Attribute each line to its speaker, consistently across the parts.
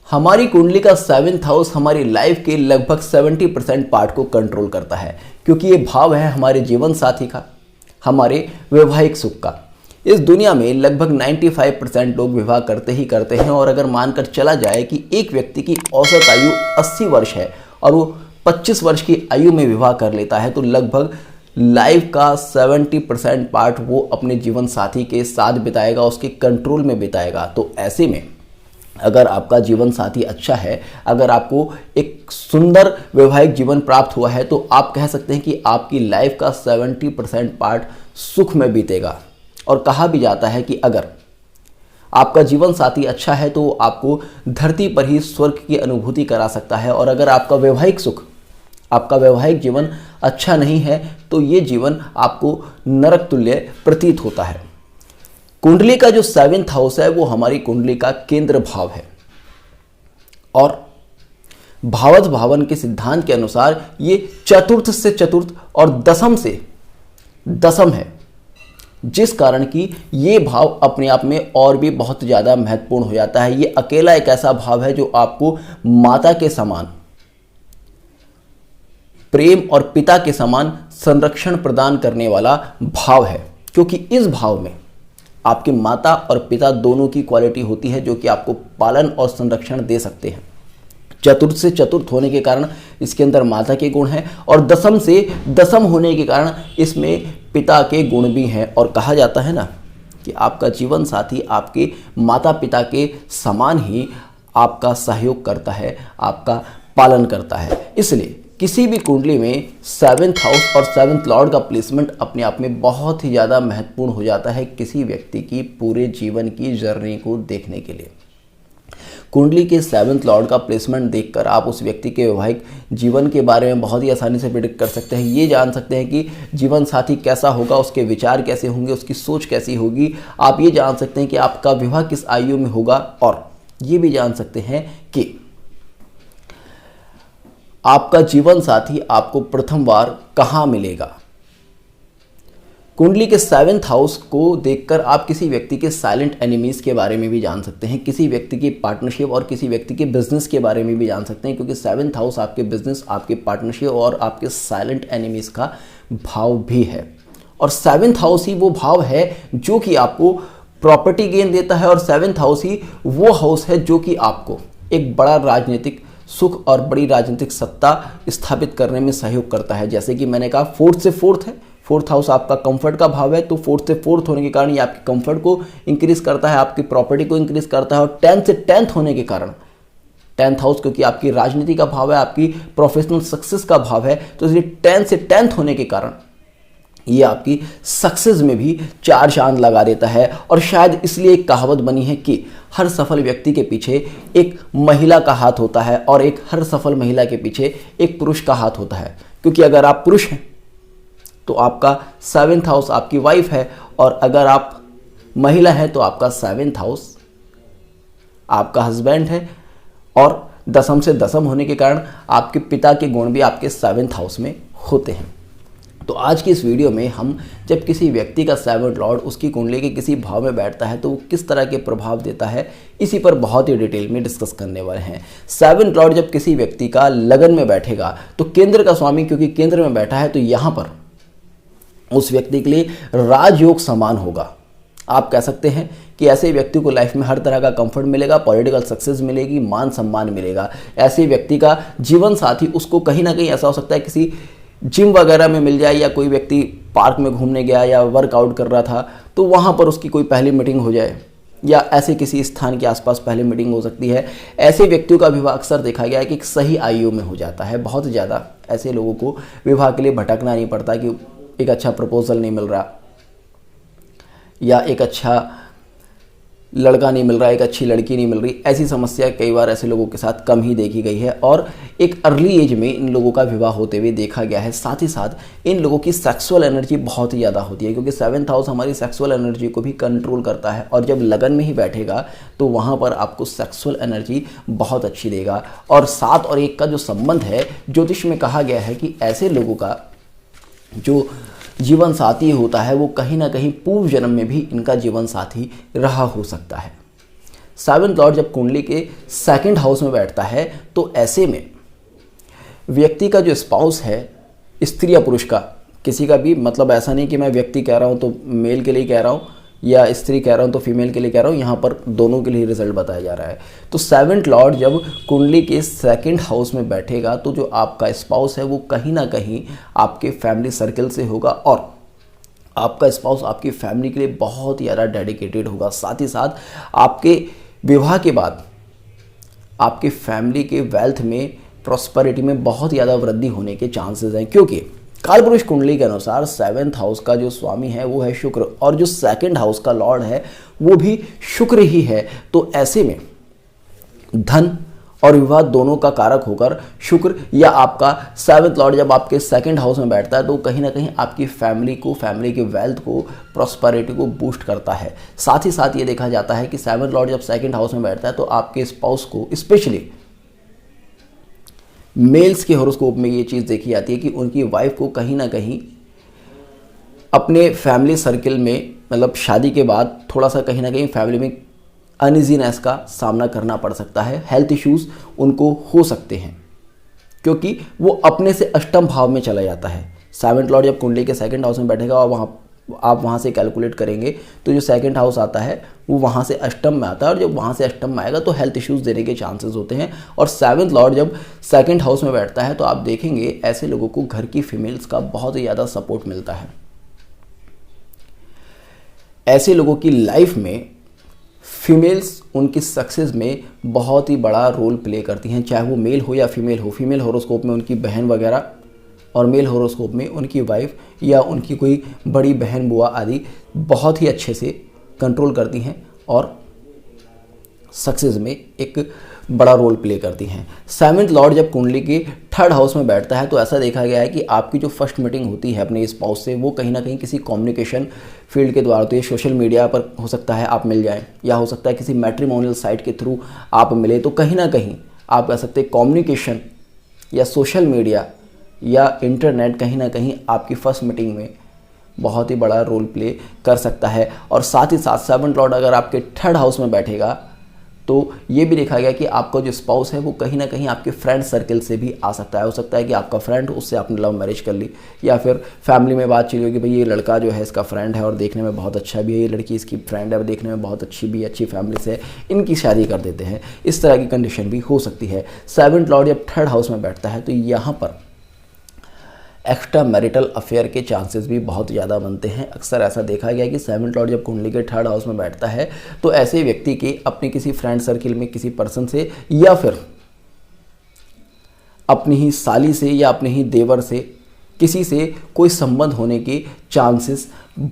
Speaker 1: हमारी कुंडली का 7th हाउस हमारी लाइफ के लगभग 70% पार्ट को कंट्रोल करता है, क्योंकि ये भाव है हमारे जीवन साथी का, हमारे वैवाहिक सुख का। इस दुनिया में लगभग 95% लोग विवाह करते ही करते हैं, और अगर मानकर चला जाए कि एक व्यक्ति की औसत आयु 80 वर्ष है और वो 25 वर्ष की आयु में विवाह कर लेता है, तो लगभग लाइफ का 70% पार्ट वो अपने जीवन साथी के साथ बिताएगा, उसके कंट्रोल में बिताएगा। तो ऐसे में अगर आपका जीवन साथी अच्छा है, अगर आपको एक सुंदर वैवाहिक जीवन प्राप्त हुआ है, तो आप कह सकते हैं कि आपकी लाइफ का 70% पार्ट सुख में बीतेगा। और कहा भी जाता है कि अगर आपका जीवन साथी अच्छा है तो आपको धरती पर ही स्वर्ग की अनुभूति करा सकता है, और अगर आपका वैवाहिक सुख, आपका वैवाहिक जीवन अच्छा नहीं है तो ये जीवन आपको नरक तुल्य प्रतीत होता है। कुंडली का जो 7th हाउस है वो हमारी कुंडली का केंद्र भाव है, और भावज भावन के सिद्धांत के अनुसार ये चतुर्थ से चतुर्थ और दसम से दसम है, जिस कारण कि ये भाव अपने आप में और भी बहुत ज़्यादा महत्वपूर्ण हो जाता है। ये अकेला एक ऐसा भाव है जो आपको माता के समान प्रेम और पिता के समान संरक्षण प्रदान करने वाला भाव है, क्योंकि इस भाव में आपके माता और पिता दोनों की क्वालिटी होती है जो कि आपको पालन और संरक्षण दे सकते हैं। चतुर्थ से चतुर्थ होने के कारण इसके अंदर माता के गुण हैं, और दसम से दसम होने के कारण इसमें पिता के गुण भी हैं। और कहा जाता है ना कि आपका जीवन साथी आपके माता पिता के समान ही आपका सहयोग करता है, आपका पालन करता है। इसलिए किसी भी कुंडली में 7th हाउस और 7th लॉर्ड का प्लेसमेंट अपने आप में बहुत ही ज़्यादा महत्वपूर्ण हो जाता है किसी व्यक्ति की पूरे जीवन की जर्नी को देखने के लिए। कुंडली के 7th लॉर्ड का प्लेसमेंट देखकर आप उस व्यक्ति के वैवाहिक जीवन के बारे में बहुत ही आसानी से प्रेडिक्ट कर सकते हैं। ये जान सकते हैं कि जीवन साथी कैसा होगा, उसके विचार कैसे होंगे, उसकी सोच कैसी होगी। आप ये जान सकते हैं कि आपका विवाह किस आयु में होगा, और ये भी जान सकते हैं कि आपका जीवन साथी आपको प्रथम बार कहाँ मिलेगा। कुंडली के 7th हाउस को देखकर आप किसी व्यक्ति के साइलेंट एनिमीज के बारे में भी जान सकते हैं, किसी व्यक्ति की पार्टनरशिप और किसी व्यक्ति के बिजनेस के बारे में भी जान सकते हैं, क्योंकि 7th हाउस आपके बिजनेस, आपके पार्टनरशिप और आपके साइलेंट एनिमीज का भाव भी है। और 7th हाउस ही वो भाव है जो कि आपको प्रॉपर्टी गेन देता है, और 7th हाउस ही वो हाउस है जो कि आपको एक बड़ा राजनीतिक सुख और बड़ी राजनीतिक सत्ता स्थापित करने में सहयोग करता है। जैसे कि मैंने कहा 4th से 4th है, 4th हाउस आपका कंफर्ट का भाव है, तो 4th से 4th होने के कारण ये आपके कंफर्ट को इंक्रीज करता है, आपकी प्रॉपर्टी को इंक्रीज करता है। और 10th से 10th होने के कारण 10th हाउस क्योंकि आपकी राजनीति का भाव है, आपकी प्रोफेशनल सक्सेस का भाव है, तो इसलिए 10th से 10th होने के कारण ये आपकी सक्सेस में भी 4 चांद लगा देता है। और शायद इसलिए एक कहावत बनी है कि हर सफल व्यक्ति के पीछे एक महिला का हाथ होता है, और एक हर सफल महिला के पीछे एक पुरुष का हाथ होता है। क्योंकि अगर आप पुरुष हैं तो आपका 7th हाउस आपकी वाइफ है, और अगर आप महिला हैं तो आपका 7th हाउस आपका हस्बैंड है। और दसम से दसम होने के कारण आपके पिता के गुण भी आपके 7th हाउस में होते हैं। तो आज की इस वीडियो में हम जब किसी व्यक्ति का 7th लॉर्ड उसकी कुंडली के किसी भाव में बैठता है तो वो किस तरह के प्रभाव देता है, इसी पर बहुत ही डिटेल में डिस्कस करने वाले हैं। 7th लॉर्ड जब किसी व्यक्ति का लगन में बैठेगा तो केंद्र का स्वामी क्योंकि केंद्र में बैठा है, तो यहाँ पर उस व्यक्ति के लिए राजयोग समान होगा। आप कह सकते हैं कि ऐसे व्यक्ति को लाइफ में हर तरह का कंफर्ट मिलेगा, पॉलिटिकल सक्सेस मिलेगी, मान सम्मान मिलेगा। ऐसे व्यक्ति का जीवन साथी उसको कहीं ना कहीं ऐसा हो सकता है किसी जिम वगैरह में मिल जाए, या कोई व्यक्ति पार्क में घूमने गया या वर्कआउट कर रहा था तो वहाँ पर उसकी कोई पहली मीटिंग हो जाए, या ऐसे किसी स्थान के आसपास पहली मीटिंग हो सकती है। ऐसे व्यक्तियों का विवाह अक्सर देखा गया है कि एक सही आयु में हो जाता है। बहुत ज़्यादा ऐसे लोगों को विवाह के लिए भटकना नहीं पड़ता कि एक अच्छा प्रपोजल नहीं मिल रहा, या एक अच्छा लड़का नहीं मिल रहा, एक अच्छी लड़की नहीं मिल रही। ऐसी समस्या कई बार ऐसे लोगों के साथ कम ही देखी गई है, और एक अर्ली एज में इन लोगों का विवाह होते हुए देखा गया है। साथ ही साथ इन लोगों की सेक्सुअल एनर्जी बहुत ही ज़्यादा होती है, क्योंकि 7th हाउस हमारी सेक्सुअल एनर्जी को भी कंट्रोल करता है, और जब लगन में ही बैठेगा तो वहाँ पर आपको सेक्सुअल एनर्जी बहुत अच्छी देगा। और 7 और 1 का जो संबंध है, ज्योतिष में कहा गया है कि ऐसे लोगों का जो जीवन साथी होता है वो कहीं ना कहीं पूर्व जन्म में भी इनका जीवन साथी रहा हो सकता है। सेवंथ लॉर्ड जब कुंडली के सेकंड हाउस में बैठता है तो ऐसे में व्यक्ति का जो स्पाउस है, स्त्री या पुरुष का, किसी का भी, मतलब ऐसा नहीं कि मैं व्यक्ति कह रहा हूँ तो मेल के लिए कह रहा हूँ या स्त्री कह रहा हूँ तो फीमेल के लिए कह रहा हूँ, यहाँ पर दोनों के लिए रिजल्ट बताया जा रहा है। तो सेवंथ लॉर्ड जब कुंडली के सेकंड हाउस में बैठेगा तो जो आपका स्पाउस है वो कहीं ना कहीं आपके फैमिली सर्कल से होगा और आपका स्पाउस आपकी फैमिली के लिए बहुत ही ज़्यादा डेडिकेटेड होगा। साथ ही साथ आपके विवाह के बाद आपकी फैमिली के वेल्थ में, प्रॉस्पेरिटी में बहुत ज़्यादा वृद्धि होने के चांसेस हैं, क्योंकि कालपुरुष कुंडली के अनुसार सेवंथ हाउस का जो स्वामी है वो है शुक्र और जो सेकंड हाउस का लॉर्ड है वो भी शुक्र ही है। तो ऐसे में धन और विवाह दोनों का कारक होकर शुक्र या आपका सेवंथ लॉर्ड जब आपके सेकंड हाउस में बैठता है तो कहीं ना कहीं आपकी फैमिली को, फैमिली के वेल्थ को, प्रॉस्पेरिटी को बूस्ट करता है। साथ ही साथ ये देखा जाता है कि सेवंथ लॉर्ड जब सेकंड हाउस में बैठता है तो आपके स्पाउस को, स्पेशली मेल्स के हॉरोस्कोप में ये चीज़ देखी जाती है कि उनकी वाइफ को कहीं ना कहीं अपने फैमिली सर्किल में, मतलब शादी के बाद थोड़ा सा कहीं ना कहीं फैमिली में अनइजीनेस का सामना करना पड़ सकता है। हेल्थ इश्यूज उनको हो सकते हैं क्योंकि वो अपने से अष्टम भाव में चला जाता है। सेवंथ लॉर्ड जब कुंडली के सेकंड हाउस में बैठेगा और आप वहाँ से कैलकुलेट करेंगे तो जो सेकंड हाउस आता है वो वहाँ से अष्टम में आता है और जब वहाँ से अष्टम में आएगा तो हेल्थ इश्यूज देने के चांसेस होते हैं। और सेवंथ लॉर्ड जब सेकंड हाउस में बैठता है तो आप देखेंगे ऐसे लोगों को घर की फीमेल्स का बहुत ही ज़्यादा सपोर्ट मिलता है। ऐसे लोगों की लाइफ में फीमेल्स उनकी सक्सेस में बहुत ही बड़ा रोल प्ले करती हैं, चाहे वो मेल हो या फीमेल हो। फीमेल हॉरोस्कोप में उनकी बहन वगैरह और मेल हॉरोस्कोप में उनकी वाइफ या उनकी कोई बड़ी बहन, बुआ आदि बहुत ही अच्छे से कंट्रोल करती हैं और सक्सेस में एक बड़ा रोल प्ले करती हैं। सेवंथ लॉर्ड जब कुंडली के थर्ड हाउस में बैठता है तो ऐसा देखा गया है कि आपकी जो फर्स्ट मीटिंग होती है अपने स्पाउस से वो कहीं ना कहीं किसी कम्युनिकेशन फील्ड के द्वारा होती है। सोशल मीडिया पर हो सकता है आप मिल जाएं या हो सकता है किसी मैट्रिमोनियल साइट के थ्रू आप मिले, तो कहीं ना कहीं आप कह सकते हैं कम्युनिकेशन या सोशल मीडिया या इंटरनेट कहीं ना कहीं आपकी फर्स्ट मीटिंग में बहुत ही बड़ा रोल प्ले कर सकता है। और साथ ही साथ सेवंथ लॉर्ड अगर आपके थर्ड हाउस में बैठेगा तो ये भी देखा गया कि आपका जो स्पाउस है वो कहीं ना कहीं आपके फ्रेंड सर्कल से भी आ सकता है। हो सकता है कि आपका फ्रेंड, उससे आपने लव मैरिज कर ली या फिर फैमिली में बात चली होगी भाई ये लड़का जो है इसका फ्रेंड है और देखने में बहुत अच्छा भी है, ये लड़की इसकी फ्रेंड है और देखने में बहुत अच्छी भी, अच्छी फैमिली से है, इनकी शादी कर देते हैं। इस तरह की कंडीशन भी हो सकती है। सेवंथ लॉर्ड जब थर्ड हाउस में बैठता है तो यहाँ पर एक्स्ट्रा मैरिटल अफेयर के चांसेस भी बहुत ज़्यादा बनते हैं। अक्सर ऐसा देखा गया कि सेवंथ लॉर्ड जब कुंडली के थर्ड हाउस में बैठता है तो ऐसे व्यक्ति के अपने किसी फ्रेंड सर्किल में किसी पर्सन से या फिर अपनी ही साली से या अपने ही देवर से किसी से कोई संबंध होने के चांसेस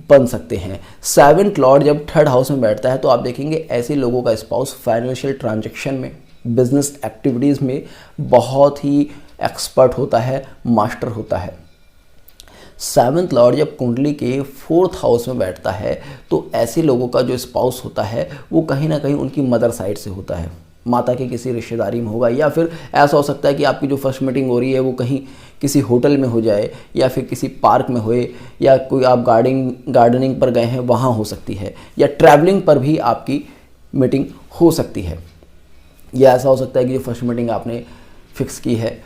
Speaker 1: बन सकते हैं। सेवंथ लॉर्ड जब थर्ड हाउस में बैठता है तो आप देखेंगे ऐसे लोगों का स्पाउस फाइनेंशियल ट्रांजैक्शन में, बिजनेस एक्टिविटीज़ में बहुत ही एक्सपर्ट होता है, मास्टर होता है। सेवंथ लॉर्ड जब कुंडली के फोर्थ हाउस में बैठता है तो ऐसे लोगों का जो स्पाउस होता है वो कहीं ना कहीं उनकी मदर साइड से होता है, माता के किसी रिश्तेदारी में होगा या फिर ऐसा हो सकता है कि आपकी जो फर्स्ट मीटिंग हो रही है वो कहीं किसी होटल में हो जाए या फिर किसी पार्क में होए या कोई आप गार्डनिंग पर गए हैं वहाँ हो सकती है या ट्रैवलिंग पर भी आपकी मीटिंग हो सकती है। या ऐसा हो सकता है कि जो फर्स्ट मीटिंग आपने फिक्स की है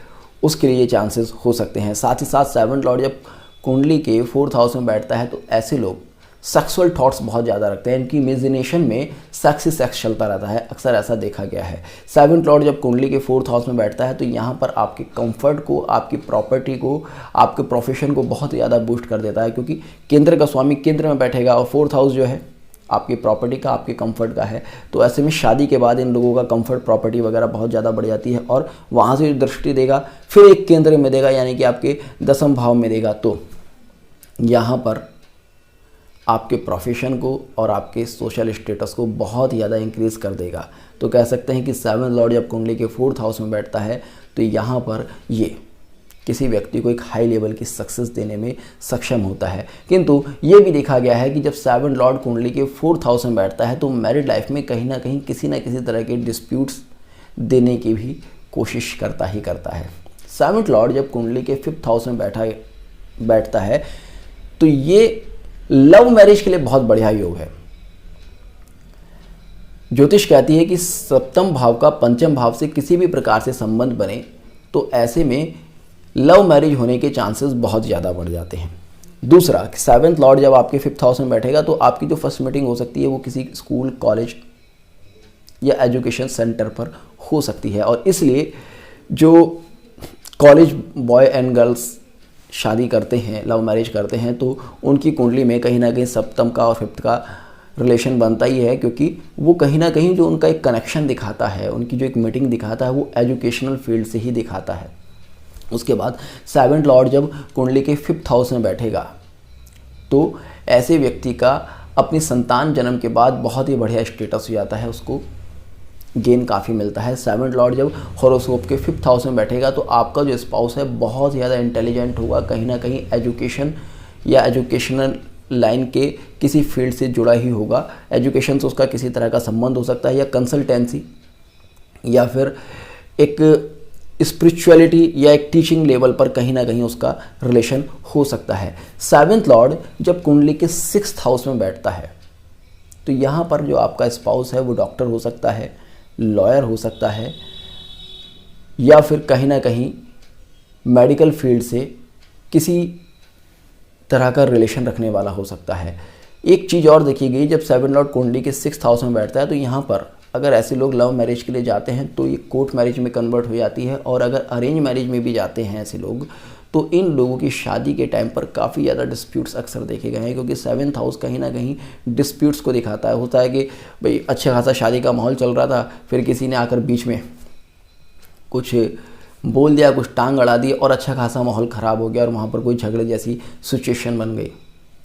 Speaker 1: उसके लिए ये चांसेस हो सकते हैं। साथ ही साथ सेवंथ लॉर्ड जब कुंडली के फोर्थ हाउस में बैठता है तो ऐसे लोग सेक्सुअल थॉट्स बहुत ज़्यादा रखते हैं, इनकी इमेजिनेशन में सेक्स ही सेक्स चलता रहता है, अक्सर ऐसा देखा गया है। सेवंथ लॉर्ड जब कुंडली के फोर्थ हाउस में बैठता है तो यहाँ पर आपके कंफर्ट को, आपकी प्रॉपर्टी को, आपके प्रोफेशन को बहुत ज़्यादा बूस्ट कर देता है, क्योंकि केंद्र का स्वामी केंद्र में बैठेगा और फोर्थ हाउस जो है आपकी प्रॉपर्टी का, आपके कंफर्ट का है। तो ऐसे में शादी के बाद इन लोगों का कंफर्ट, प्रॉपर्टी वगैरह बहुत ज़्यादा बढ़ जाती है और वहाँ से दृष्टि देगा फिर एक केंद्र में देगा, यानी कि आपके दसम भाव में देगा, तो यहाँ पर आपके प्रोफेशन को और आपके सोशल स्टेटस को बहुत ज़्यादा इंक्रीज कर देगा। तो कह सकते हैं कि सेवंथ लॉर्ड जब कुंडली के फोर्थ हाउस में बैठता है तो यहाँ पर ये किसी व्यक्ति को एक हाई लेवल की सक्सेस देने में सक्षम होता है। किंतु ये भी देखा गया है कि जब सेवंथ लॉर्ड कुंडली के फोर्थ हाउस में बैठता है तो मैरिड लाइफ में कहीं ना कहीं किसी न किसी तरह के डिस्प्यूट्स देने की भी कोशिश करता ही करता है। सेवंथ लॉर्ड जब कुंडली के फिफ्थ हाउस में बैठता है तो ये लव मैरिज के लिए बहुत बढ़िया योग है। ज्योतिष कहती है कि सप्तम भाव का पंचम भाव से किसी भी प्रकार से संबंध बने तो ऐसे में लव मैरिज होने के चांसेस बहुत ज़्यादा बढ़ जाते हैं। दूसरा, सेवन्थ लॉर्ड जब आपके 5th हाउस में बैठेगा तो आपकी जो फर्स्ट मीटिंग हो सकती है वो किसी स्कूल, कॉलेज या एजुकेशन सेंटर पर हो सकती है। और इसलिए जो कॉलेज बॉय एंड गर्ल्स शादी करते हैं, लव मैरिज करते हैं, तो उनकी कुंडली में कहीं ना कहीं सप्तम का और 5th का रिलेशन बनता ही है, क्योंकि वो कहीं ना कहीं जो उनका एक कनेक्शन दिखाता है, उनकी जो एक मीटिंग दिखाता है, वो एजुकेशनल फील्ड से ही दिखाता है। उसके बाद 7th लॉर्ड जब कुंडली के 5th हाउस में बैठेगा तो ऐसे व्यक्ति का अपनी संतान जन्म के बाद बहुत ही बढ़िया स्टेटस हो जाता है, उसको गेन काफ़ी मिलता है। 7th लॉर्ड जब हॉरोस्कोप के 5th हाउस में बैठेगा तो आपका जो स्पाउस है बहुत ज़्यादा इंटेलिजेंट होगा, कहीं ना कहीं एजुकेशन या एजुकेशनल लाइन के किसी फील्ड से जुड़ा ही होगा। एजुकेशन से उसका किसी तरह का संबंध हो सकता है, या कंसल्टेंसी, या फिर एक स्पिरिचुअलिटी या एक टीचिंग लेवल पर कहीं ना कहीं उसका रिलेशन हो सकता है। 7th लॉर्ड जब कुंडली के 6th हाउस में बैठता है तो यहाँ पर जो आपका स्पाउस है वो डॉक्टर हो सकता है, लॉयर हो सकता है, या फिर कहीं ना कहीं मेडिकल फील्ड से किसी तरह का रिलेशन रखने वाला हो सकता है। एक चीज़ और देखी गई, जब 7th लॉर्ड कुंडली के 6th हाउस में बैठता है तो यहाँ पर अगर ऐसे लोग लव मैरिज के लिए जाते हैं तो ये कोर्ट मैरिज में कन्वर्ट हो जाती है, और अगर अरेंज मैरिज में भी जाते हैं ऐसे लोग तो इन लोगों की शादी के टाइम पर काफ़ी ज़्यादा डिस्प्यूट्स अक्सर देखे गए हैं, क्योंकि 7th हाउस कहीं ना कहीं डिस्प्यूट्स को दिखाता है। होता है कि भाई अच्छा खासा शादी का माहौल चल रहा था, फिर किसी ने आकर बीच में कुछ बोल दिया, कुछ टांग अड़ा दी और अच्छा खासा माहौल ख़राब हो गया और वहाँ पर कोई झगड़े जैसी सिचुएशन बन गई,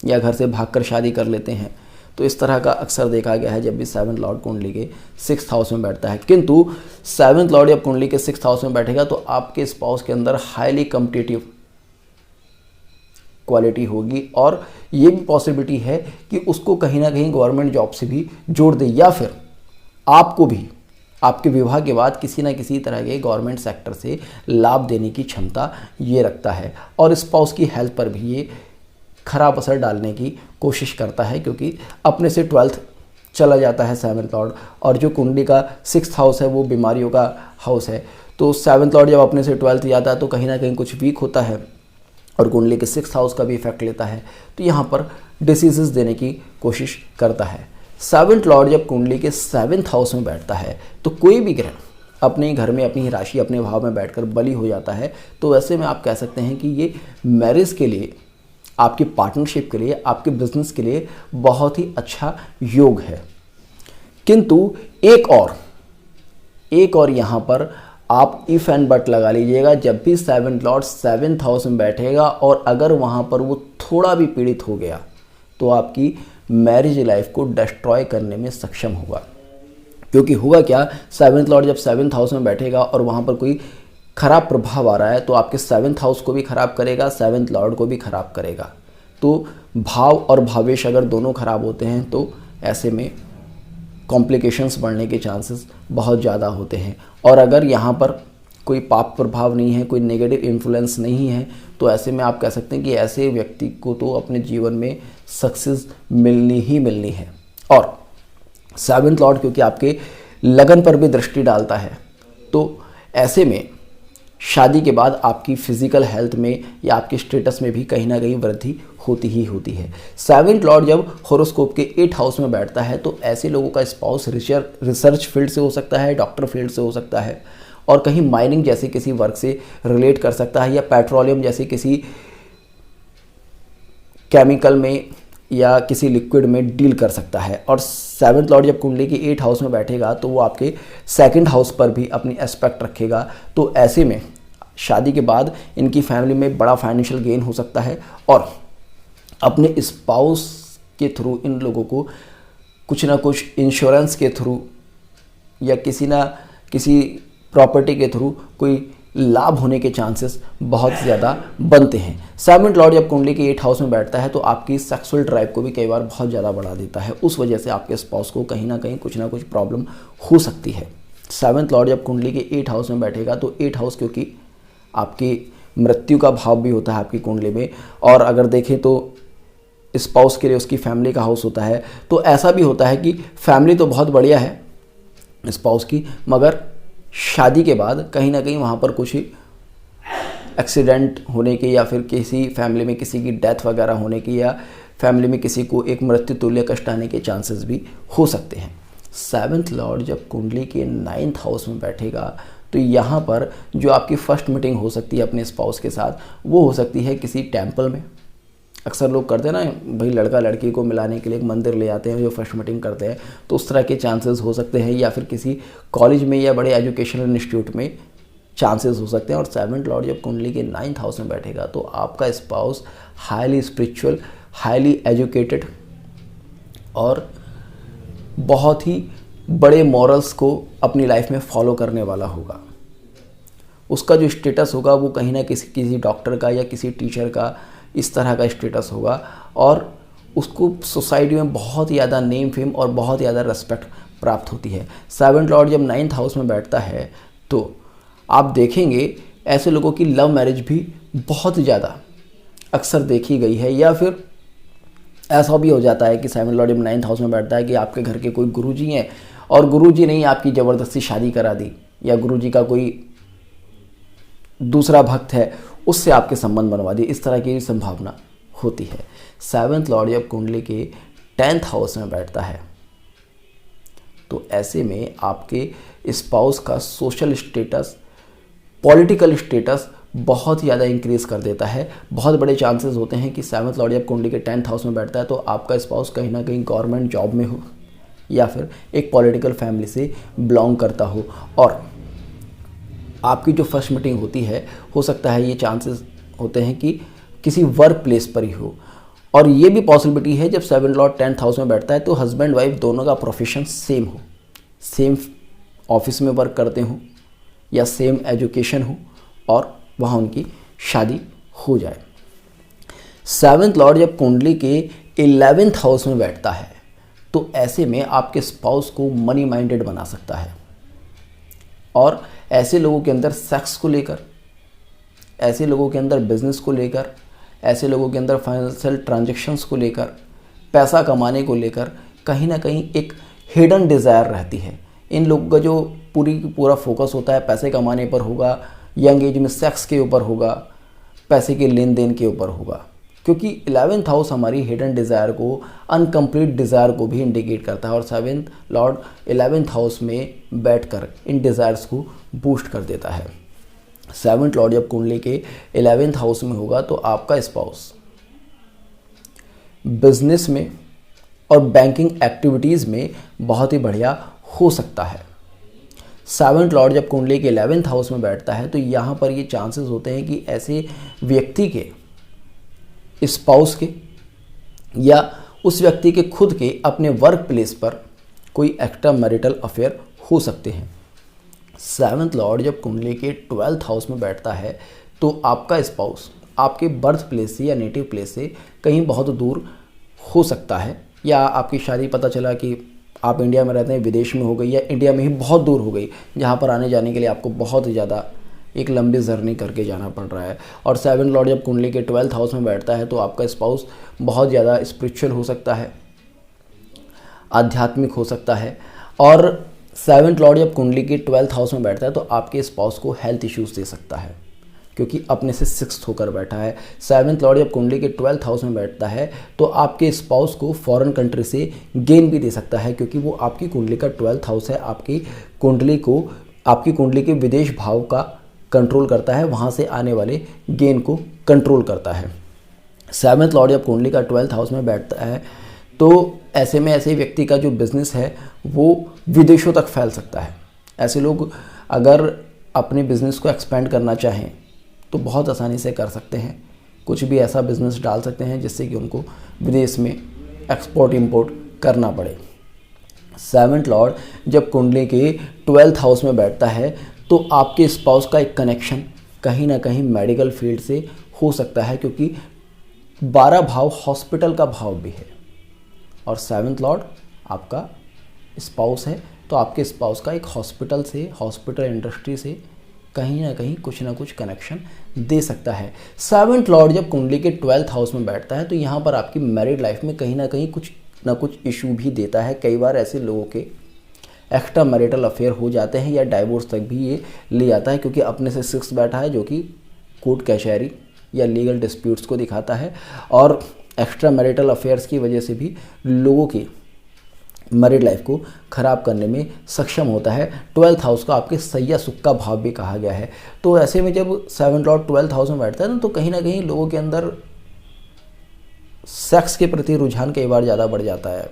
Speaker 1: या घर से भागकर शादी कर लेते हैं। तो इस तरह का अक्सर देखा गया है जब भी 7th लॉर्ड कुंडली के 6th हाउस में बैठता है। किंतु 7th लॉर्ड जब कुंडली के 6th हाउस में बैठेगा तो आपके स्पाउस के अंदर हाईली कॉम्पिटिटिव क्वालिटी होगी, और ये भी पॉसिबिलिटी है कि उसको कहीं ना कहीं गवर्नमेंट जॉब से भी जोड़ दे, या फिर आपको भी आपके विवाह के बाद किसी न किसी तरह के गवर्नमेंट सेक्टर से लाभ देने की क्षमता ये रखता है। और स्पाउस की हेल्थ पर भी ये खराब असर डालने की कोशिश करता है, क्योंकि अपने से 12th चला जाता है 7th लॉर्ड, और जो कुंडली का 6th हाउस है वो बीमारियों का हाउस है। तो 7th लॉर्ड जब अपने से 12th जाता है तो कहीं ना कहीं कुछ वीक होता है और कुंडली के 6th हाउस का भी इफेक्ट लेता है, तो यहाँ पर डिसीजेस देने की कोशिश करता है। 7th लॉर्ड जब कुंडली के 7th हाउस में बैठता है तो कोई भी ग्रह अपने घर में अपनी राशि अपने भाव में बैठकर बली हो जाता है, तो ऐसे में आप कह सकते हैं कि ये मैरिज के लिए, आपकी पार्टनरशिप के लिए, आपके बिजनेस के लिए बहुत ही अच्छा योग है। किंतु एक और यहाँ पर आप इफ एंड बट लगा लीजिएगा, जब भी 7th लॉर्ड 7th हाउस में बैठेगा और अगर वहाँ पर वो थोड़ा भी पीड़ित हो गया तो आपकी मैरिज लाइफ को डिस्ट्रॉय करने में सक्षम होगा। क्योंकि हुआ क्या, 7th लॉर्ड जब 7th हाउस में बैठेगा और वहाँ पर कोई खराब प्रभाव आ रहा है तो आपके 7th हाउस को भी खराब करेगा, 7th लॉर्ड को भी खराब करेगा। तो भाव और भावेश अगर दोनों खराब होते हैं तो ऐसे में कॉम्प्लिकेशंस बढ़ने के चांसेस बहुत ज़्यादा होते हैं। और अगर यहाँ पर कोई पाप प्रभाव नहीं है, कोई नेगेटिव इन्फ्लुएंस नहीं है, तो ऐसे में आप कह सकते हैं कि ऐसे व्यक्ति को तो अपने जीवन में सक्सेस मिलनी ही मिलनी है। और 7th लॉर्ड क्योंकि आपके लगन पर भी दृष्टि डालता है, तो ऐसे में शादी के बाद आपकी फिजिकल हेल्थ में या आपके स्टेटस में भी कहीं ना कहीं वृद्धि होती ही होती है। 7th लॉर्ड जब हॉरोस्कोप के 8th हाउस में बैठता है तो ऐसे लोगों का स्पाउस रिसर्च फील्ड से हो सकता है, डॉक्टर फील्ड से हो सकता है, और कहीं माइनिंग जैसे किसी वर्क से रिलेट कर सकता है, या पेट्रोलियम जैसे किसी केमिकल में या किसी लिक्विड में डील कर सकता है। और 7th लॉर्ड जब कुंडली के 8th हाउस में बैठेगा तो वो आपके 2nd हाउस पर भी अपनी एस्पेक्ट रखेगा। तो ऐसे में शादी के बाद इनकी फैमिली में बड़ा फाइनेंशियल गेन हो सकता है, और अपने स्पाउस के थ्रू इन लोगों को कुछ ना कुछ इंश्योरेंस के थ्रू या किसी ना किसी प्रॉपर्टी के थ्रू कोई लाभ होने के चांसेस बहुत ज़्यादा बनते हैं। 7th लॉर्ड जब कुंडली के 8th हाउस में बैठता है तो आपकी सेक्सुअल ड्राइव को भी कई बार बहुत ज़्यादा बढ़ा देता है, उस वजह से आपके स्पाउस को कहीं ना कहीं कुछ ना कुछ प्रॉब्लम हो सकती है। 7th लॉर्ड जब कुंडली के 8th हाउस में बैठेगा तो 8th हाउस क्योंकि आपकी मृत्यु का भाव भी होता है आपकी कुंडली में, और अगर देखें तो स्पाउस के लिए उसकी फैमिली का हाउस होता है, तो ऐसा भी होता है कि फैमिली तो बहुत बढ़िया है स्पाउस की, मगर शादी के बाद कहीं ना कहीं वहाँ पर कुछ एक्सीडेंट होने के या फिर किसी फैमिली में किसी की डेथ वगैरह होने की या फैमिली में किसी को एक मृत्यु तुल्य कष्ट आने के चांसेस भी हो सकते हैं। 7th लॉर्ड जब कुंडली के 9th हाउस में बैठेगा तो यहाँ पर जो आपकी फर्स्ट मीटिंग हो सकती है अपने स्पाउस के साथ, वो हो सकती है किसी टेम्पल में। अक्सर लोग करते हैं ना भाई, लड़का लड़की को मिलाने के लिए एक मंदिर ले आते हैं जो फर्स्ट मीटिंग करते हैं, तो उस तरह के चांसेस हो सकते हैं, या फिर किसी कॉलेज में या बड़े एजुकेशनल इंस्टीट्यूट में चांसेस हो सकते हैं। और 7th लॉर्ड जब कुंडली के 9th हाउस में बैठेगा तो आपका spouse highly spiritual, highly educated और बहुत ही बड़े मॉरल्स को अपनी लाइफ में फॉलो करने वाला होगा। उसका जो स्टेटस होगा वो कहीं ना किसी डॉक्टर का या किसी टीचर का इस तरह का स्टेटस होगा, और उसको सोसाइटी में बहुत ज़्यादा नेम फेम और बहुत ज़्यादा रेस्पेक्ट प्राप्त होती है। 7th लॉर्ड जब 9th हाउस में बैठता है तो आप देखेंगे ऐसे लोगों की लव मैरिज भी बहुत ज़्यादा अक्सर देखी गई है, या फिर ऐसा भी हो जाता है कि 7th लॉर्ड जब 9th हाउस में बैठता है कि आपके घर के कोई गुरुजी हैं और गुरुजी ने आपकी ज़बरदस्ती शादी करा दी, या गुरुजी का कोई दूसरा भक्त है उससे आपके संबंध बनवा दिए, इस तरह की संभावना होती है। 7th लॉर्ड जब कुंडली के 10th हाउस में बैठता है तो ऐसे में आपके स्पाउस का सोशल स्टेटस, पॉलिटिकल स्टेटस बहुत ज़्यादा इंक्रीज़ कर देता है। बहुत बड़े चांसेस होते हैं कि 7th लॉर्ड जब कुंडली के 10th हाउस में बैठता है तो आपका स्पाउस कहीं ना कहीं गवर्नमेंट जॉब में हो या फिर एक पॉलिटिकल फैमिली से बिलोंग करता हो, और आपकी जो फर्स्ट मीटिंग होती है हो सकता है ये चांसेस होते हैं कि किसी वर्क प्लेस पर ही हो। और ये भी पॉसिबिलिटी है जब 7th लॉर्ड 10th हाउस में बैठता है तो हस्बैंड वाइफ दोनों का प्रोफेशन सेम हो, सेम ऑफिस में वर्क करते हों या सेम एजुकेशन हो और वहाँ उनकी शादी हो जाए। 7th लॉर्ड जब कुंडली के 11th हाउस में बैठता है तो ऐसे में आपके स्पाउस को मनी माइंडेड बना सकता है, और ऐसे लोगों के अंदर सेक्स को लेकर, ऐसे लोगों के अंदर बिजनेस को लेकर, ऐसे लोगों के अंदर फाइनेंशियल ट्रांजैक्शंस को लेकर, पैसा कमाने को लेकर कहीं ना कहीं एक हिडन डिज़ायर रहती है। इन लोगों का जो पूरा फोकस होता है पैसे कमाने पर होगा, यंग एज में सेक्स के ऊपर होगा, पैसे के लेन देन के ऊपर होगा, क्योंकि 11th हाउस हमारी हिडन डिज़ायर को, अनकम्प्लीट डिज़ायर को भी इंडिकेट करता है, और 7th लॉर्ड 11th हाउस में बैठकर इन डिज़ायर्स को बूस्ट कर देता है। 7th लॉर्ड जब कुंडली के 11th हाउस में होगा तो आपका स्पाउस बिजनेस में और बैंकिंग एक्टिविटीज़ में बहुत ही बढ़िया हो सकता है। 7th लॉर्ड जब कुंडली के 11th हाउस में बैठता है तो यहाँ पर ये चांसेस होते हैं कि ऐसे व्यक्ति के, स्पाउस के या उस व्यक्ति के खुद के अपने वर्क प्लेस पर कोई एक्स्ट्रा मैरिटल अफेयर हो सकते हैं। 7th लॉर्ड जब कुंडली के 12th हाउस में बैठता है तो आपका स्पाउस आपके बर्थ प्लेस से या नेटिव प्लेस से कहीं बहुत दूर हो सकता है, या आपकी शादी पता चला कि आप इंडिया में रहते हैं विदेश में हो गई, या इंडिया में ही बहुत दूर हो गई जहाँ पर आने जाने के लिए आपको बहुत ज़्यादा एक लंबी जर्नी करके जाना पड़ रहा है। और 7th लॉर्ड जब कुंडली के 12th हाउस में बैठता है तो आपका स्पाउस बहुत ज़्यादा स्पिरिचुअल हो सकता है, आध्यात्मिक हो सकता है। और 7th लॉर्ड जब कुंडली के 12th हाउस में बैठता है तो आपके स्पाउस को हेल्थ इश्यूज़ दे सकता है, क्योंकि अपने से 6th होकर बैठा है। 7th लॉर्ड जब कुंडली के 12th हाउस में बैठता है तो आपके स्पाउस को फॉरेन कंट्री से गेन भी दे सकता है, क्योंकि वो आपकी कुंडली का 12th हाउस है, आपकी कुंडली के विदेश भाव का कंट्रोल करता है, वहाँ से आने वाले गेन को कंट्रोल करता है। 7th लॉर्ड जब कुंडली का 12th हाउस में बैठता है तो ऐसे में ऐसे व्यक्ति का जो बिज़नेस है वो विदेशों तक फैल सकता है। ऐसे लोग अगर अपने बिज़नेस को एक्सपेंड करना चाहें तो बहुत आसानी से कर सकते हैं, कुछ भी ऐसा बिज़नेस डाल सकते हैं जिससे कि उनको विदेश में एक्सपोर्ट इंपोर्ट करना पड़े। 7th लॉर्ड जब कुंडली के 12th हाउस में बैठता है तो आपके स्पाउस का एक कनेक्शन कहीं ना कहीं मेडिकल फील्ड से हो सकता है, क्योंकि 12 भाव हॉस्पिटल का भाव भी है, और 7th लॉर्ड आपका स्पाउस है तो आपके स्पाउस का एक हॉस्पिटल इंडस्ट्री से कहीं ना कुछ कनेक्शन दे सकता है। 7th लॉर्ड जब कुंडली के 12th हाउस में बैठता है तो यहाँ पर आपकी मैरिड लाइफ में कहीं ना कुछ इशू भी देता है। कई बार ऐसे लोगों के एक्स्ट्रा मैरिटल अफेयर हो जाते हैं या डाइवोर्स तक भी ये ले जाता है, क्योंकि अपने से 6 बैठा है जो कि कोर्ट कैशरी या लीगल डिस्प्यूट्स को दिखाता है। और एक्स्ट्रा मैरिटल अफेयर्स की वजह से भी लोगों की मैरिड लाइफ को ख़राब करने में सक्षम होता है। 12th हाउस को आपके सैया सुख का भाव भी कहा गया है। तो ऐसे में जब 7th लॉर्ड 12th हाउस में बैठता है ना, तो कहीं ना कहीं लोगों के अंदर सेक्स के प्रति रुझान कई बार ज़्यादा बढ़ जाता है,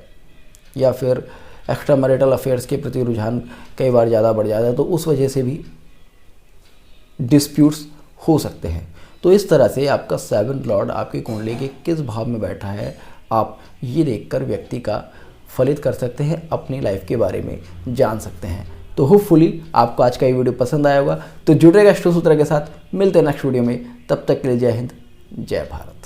Speaker 1: या फिर एक्स्ट्रा मैरिटल अफेयर्स के प्रति रुझान कई बार ज़्यादा बढ़ जाता है, तो उस वजह से भी डिस्प्यूट्स हो सकते हैं। तो इस तरह से आपका 7th लॉर्ड आपकी कुंडली के किस भाव में बैठा है, आप ये देखकर व्यक्ति का फलित कर सकते हैं, अपनी लाइफ के बारे में जान सकते हैं। तो होपफुली आपको आज का ये वीडियो पसंद आया होगा। तो जुड़ेगा एस्ट्रो सूत्र के साथ, मिलते हैं नेक्स्ट वीडियो में। तब तक के लिए जय हिंद, जय भारत।